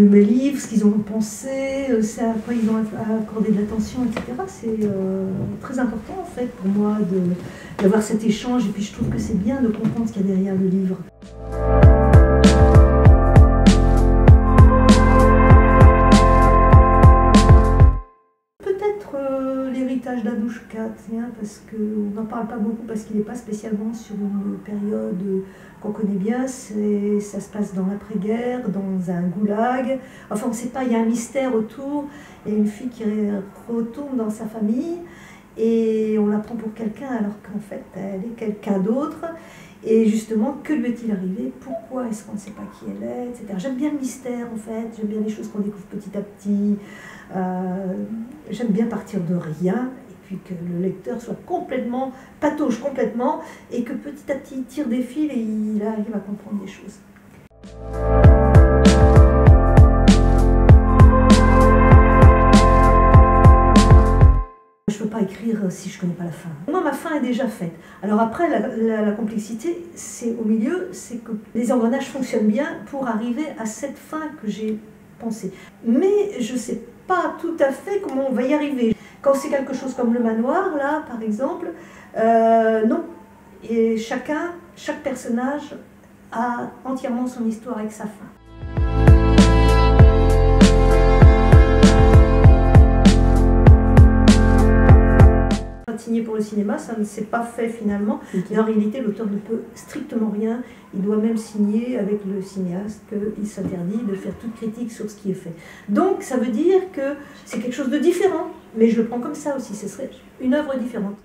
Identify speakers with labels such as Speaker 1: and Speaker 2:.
Speaker 1: lu mes livres, ce qu'ils ont pensé, à quoi ils ont accordé de l'attention, etc. C'est très important en fait pour moi d'avoir cet échange, et puis je trouve que c'est bien de comprendre ce qu'il y a derrière le livre. L'héritage d'Anouchka, parce qu'on n'en parle pas beaucoup, parce qu'il n'est pas spécialement sur une période qu'on connaît bien. Ça se passe dans l'après-guerre, dans un goulag. Enfin, on ne sait pas, il y a un mystère autour. Il y a une fille qui retourne dans sa famille et on la prend pour quelqu'un alors qu'en fait, elle est quelqu'un d'autre. Et justement, que lui est-il arrivé? Pourquoi est-ce qu'on ne sait pas qui elle est, etc. J'aime bien le mystère, en fait. J'aime bien les choses qu'on découvre petit à petit. J'aime bien partir de rien, et puis que le lecteur soit complètement, patauge complètement, et que petit à petit il tire des fils et il arrive à comprendre des choses. Je ne peux pas écrire si je ne connais pas la fin. Moi, ma fin est déjà faite. Alors après, la complexité, c'est au milieu, c'est que les engrenages fonctionnent bien pour arriver à cette fin que j'ai pensée. Mais je ne sais pas tout à fait comment on va y arriver. Quand c'est quelque chose comme le manoir, là, par exemple, non. Et chaque personnage a entièrement son histoire avec sa fin. Signé pour le cinéma, ça ne s'est pas fait finalement. Et en réalité, l'auteur ne peut strictement rien. Il doit même signer avec le cinéaste qu'il s'interdit de faire toute critique sur ce qui est fait. Donc ça veut dire que c'est quelque chose de différent, mais je le prends comme ça aussi, ce serait une œuvre différente.